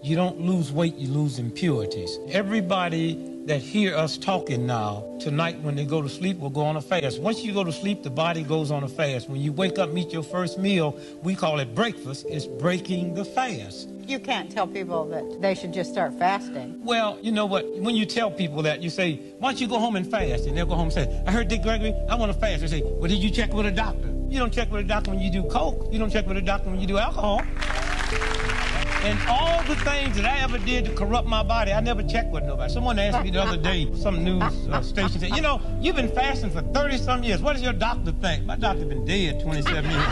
You don't lose weight, you lose impurities. Everybody that hear us talking now, tonight when they go to sleep, will go on a fast. Once you go to sleep, the body goes on a fast. When you wake up, eat your first meal, we call it breakfast, it's breaking the fast. You can't tell people that they should just start fasting. Well, you know what, when you tell people that, you say, why don't you go home and fast? And they'll go home and say, I heard Dick Gregory, I want to fast. They say, well, did you check with a doctor? You don't check with a doctor when you do coke. You don't check with a doctor when you do alcohol. And all the things that I ever did to corrupt my body, I never checked with nobody. Someone asked me the other day, some news station said, you know, you've been fasting for 30-some years. What does your doctor think? My doctor's been dead 27 years.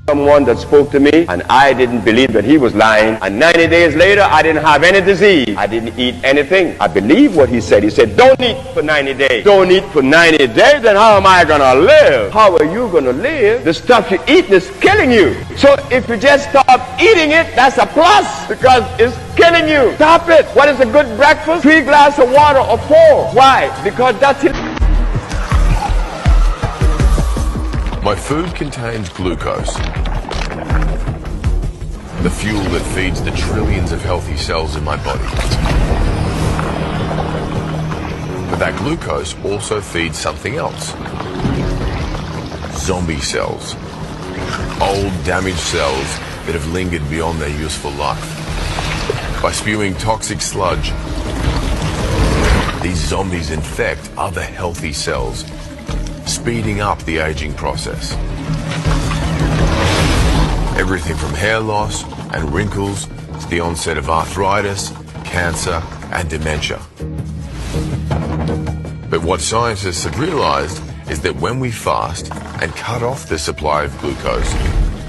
Someone that spoke to me, and I didn't believe that he was lying. And 90 days later, I didn't have any disease. I didn't eat anything. I believe what he said. He said, don't eat for 90 days. Don't eat for 90 days, then how am I going to live? How are you going to live? The stuff you eat is killing you. So if you just stop eating it, that's a plus, because it's killing you. Stop it. What is a good breakfast? 3 glasses of water or 4. Why? Because that's it. My food contains glucose, the fuel that feeds the trillions of healthy cells in my body. But that glucose also feeds something else. Zombie cells. Old, damaged cells that have lingered beyond their useful life. By spewing toxic sludge, these zombies infect other healthy cells, speeding up the aging process. Everything from hair loss and wrinkles to the onset of arthritis, cancer, and dementia. But what scientists have realized is that when we fast and cut off the supply of glucose,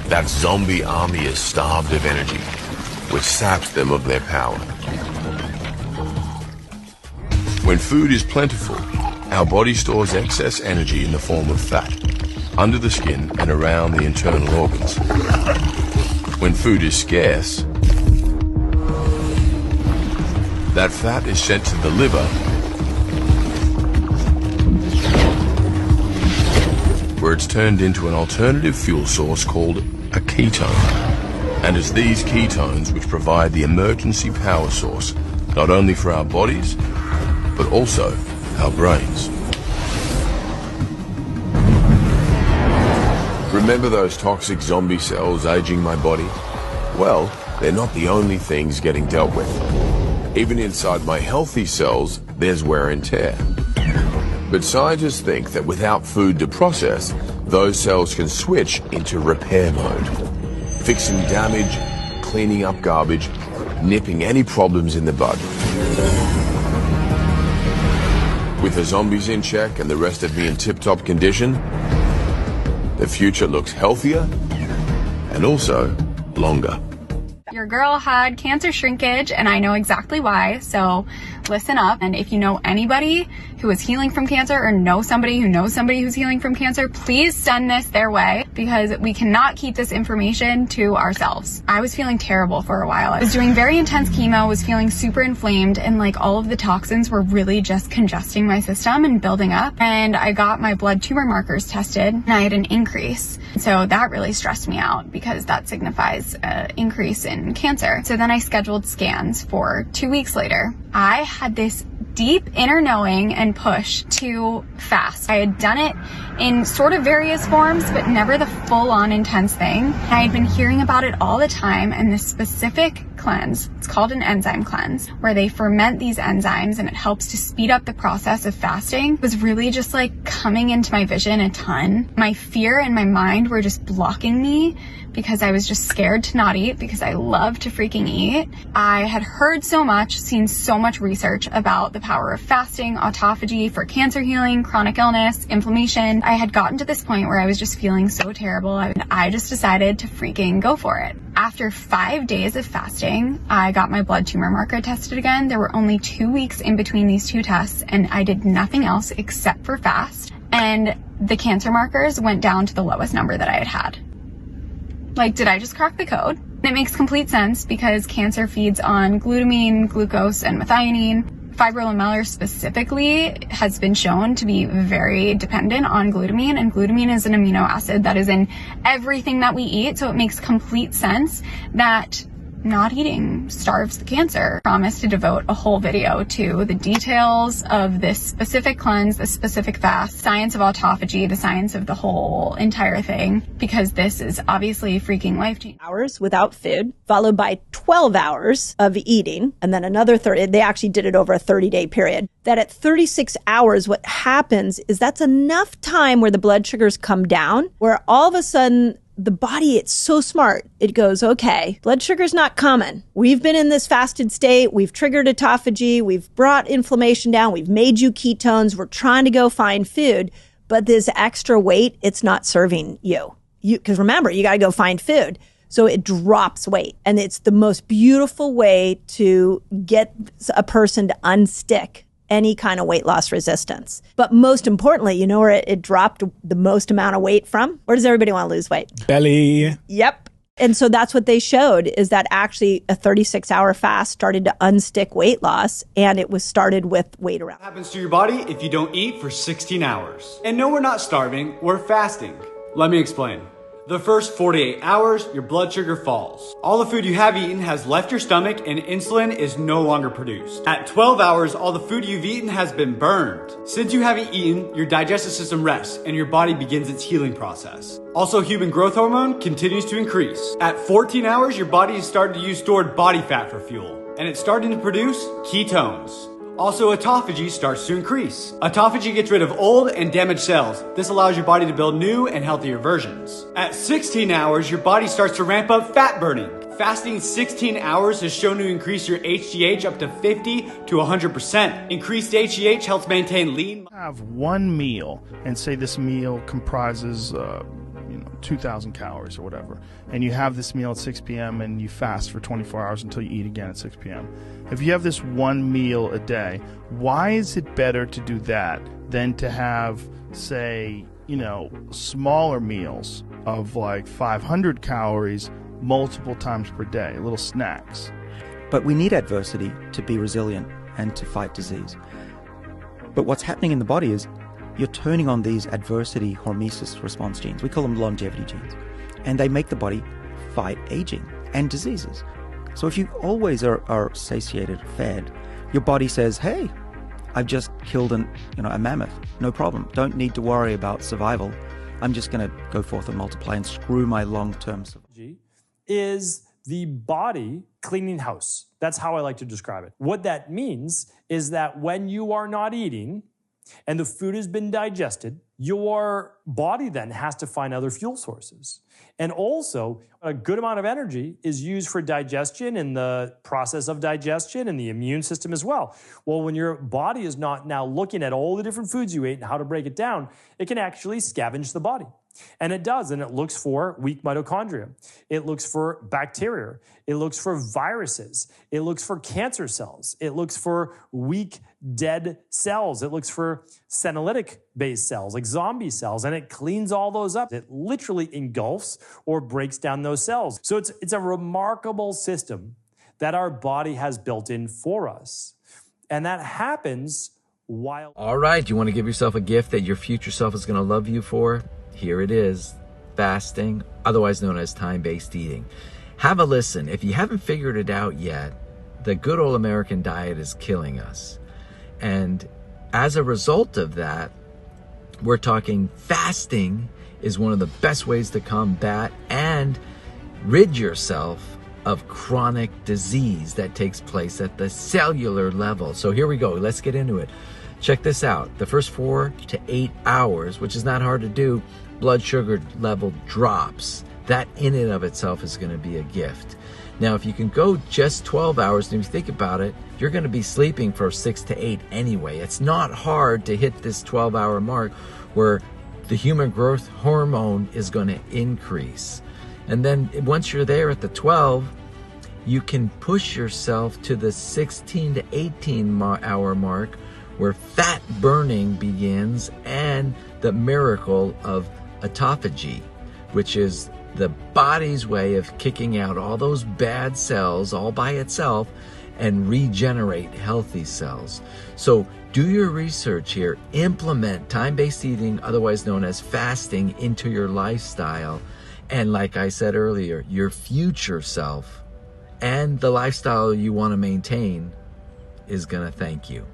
that zombie army is starved of energy, which saps them of their power. When food is plentiful, our body stores excess energy in the form of fat, under the skin and around the internal organs. When food is scarce, that fat is sent to the liver, where it's turned into an alternative fuel source called a ketone. And it's these ketones which provide the emergency power source, not only for our bodies, but also our brains. Remember those toxic zombie cells aging my body? Well, they're not the only things getting dealt with. Even inside my healthy cells, there's wear and tear. But scientists think that without food to process, those cells can switch into repair mode, fixing damage, cleaning up garbage, nipping any problems in the bud. With the zombies in check and the rest of me in tip-top condition, the future looks healthier and also longer. Your girl had cancer shrinkage, and I know exactly why, so listen up. And if you know anybody who is healing from cancer or know somebody who knows somebody who's healing from cancer, please send this their way, because we cannot keep this information to ourselves. I was feeling terrible for a while. I was doing very intense chemo, was feeling super inflamed, and like all of the toxins were really just congesting my system and building up. And I got my blood tumor markers tested, and I had an increase. So that really stressed me out, because that signifies an increase in cancer. So then I scheduled scans for 2 weeks later. I had this deep inner knowing and push to fast. I had done it in sort of various forms, but never the full-on intense thing. I had been hearing about it all the time, and this specific cleanse, it's called an enzyme cleanse, where they ferment these enzymes and it helps to speed up the process of fasting, was really just like coming into my vision a ton. My fear and my mind were just blocking me, because I was just scared to not eat, because I love to freaking eat. I had heard so much, seen so much research about the power of fasting, autophagy for cancer healing, chronic illness, inflammation. I had gotten to this point where I was just feeling so terrible, and I just decided to freaking go for it. After 5 days of fasting, I got my blood tumor marker tested again. There were only 2 weeks in between these two tests, and I did nothing else except for fast. And the cancer markers went down to the lowest number that I had had. Like, did I just crack the code? It makes complete sense, because cancer feeds on glutamine, glucose, and methionine. Fibrolamellar specifically has been shown to be very dependent on glutamine, and glutamine is an amino acid that is in everything that we eat, so it makes complete sense that not eating starves the cancer. I promise to devote a whole video to the details of this specific cleanse, this specific fast, science of autophagy, the science of the whole entire thing, because this is obviously freaking life-changing. Hours without food, followed by 12 hours of eating, and then another 30. They actually did it over a 30-day period. That at 36 hours, what happens is that's enough time where the blood sugars come down, where all of a sudden the body, it's so smart. It goes, okay, blood sugar's not coming. We've been in this fasted state. We've triggered autophagy. We've brought inflammation down. We've made you ketones. We're trying to go find food. But this extra weight, it's not serving you. Because remember, you got to go find food. So it drops weight. And it's the most beautiful way to get a person to unstick any kind of weight loss resistance. But most importantly, you know where it dropped the most amount of weight from? Where does everybody want to lose weight? Belly. Yep. And so that's what they showed, is that actually a 36-hour fast started to unstick weight loss, and it was started with weight around. What happens to your body if you don't eat for 16 hours? And no, we're not starving, we're fasting. Let me explain. The first 48 hours, your blood sugar falls. All the food you have eaten has left your stomach and insulin is no longer produced. At 12 hours, all the food you've eaten has been burned. Since you haven't eaten, your digestive system rests and your body begins its healing process. Also, human growth hormone continues to increase. At 14 hours, your body is starting to use stored body fat for fuel, and it's starting to produce ketones. Also, autophagy starts to increase. Autophagy gets rid of old and damaged cells. This allows your body to build new and healthier versions. At 16 hours, your body starts to ramp up fat burning. Fasting 16 hours has shown to increase your HGH up to 50 to 100%. Increased HGH helps maintain lean. Have one meal, and say this meal comprises 2,000 calories or whatever, and you have this meal at 6 p.m. and you fast for 24 hours until you eat again at 6 p.m. If you have this one meal a day, why is it better to do that than to have, say, smaller meals of like 500 calories multiple times per day, little snacks? But we need adversity to be resilient and to fight disease. But what's happening in the body is you're turning on these adversity hormesis response genes. We call them longevity genes. And they make the body fight aging and diseases. So if you always are satiated, fed, your body says, hey, I've just killed a mammoth. No problem. Don't need to worry about survival. I'm just going to go forth and multiply and screw my long-term survival. Is the body cleaning house. That's how I like to describe it. What that means is that when you are not eating, and the food has been digested, your body then has to find other fuel sources. And also, a good amount of energy is used for digestion and the process of digestion and the immune system as well. Well, when your body is not now looking at all the different foods you ate and how to break it down, it can actually scavenge the body. And it does, and it looks for weak mitochondria. It looks for bacteria. It looks for viruses. It looks for cancer cells. It looks for weak, dead cells. It looks for senolytic-based cells, like zombie cells, and it cleans all those up. It literally engulfs or breaks down those cells. So it's a remarkable system that our body has built in for us. And that happens while... All right, you want to give yourself a gift that your future self is going to love you for? Here it is, fasting, otherwise known as time-based eating. Have a listen. If you haven't figured it out yet, the good old American diet is killing us. And as a result of that, we're talking fasting is one of the best ways to combat and rid yourself of chronic disease that takes place at the cellular level. So here we go. Let's get into it. Check this out. The first 4 to 8 hours, which is not hard to do, blood sugar level drops. That in and of itself is going to be a gift. Now, if you can go just 12 hours, and if you think about it, you're going to be sleeping for 6 to 8 anyway. It's not hard to hit this 12-hour mark where the human growth hormone is going to increase. And then once you're there at the 12, you can push yourself to the 16 to 18-hour mark where fat burning begins and the miracle of autophagy, which is the body's way of kicking out all those bad cells all by itself and regenerate healthy cells. So do your research here, implement time-based eating, otherwise known as fasting, into your lifestyle. And like I said earlier, your future self and the lifestyle you want to maintain is going to thank you.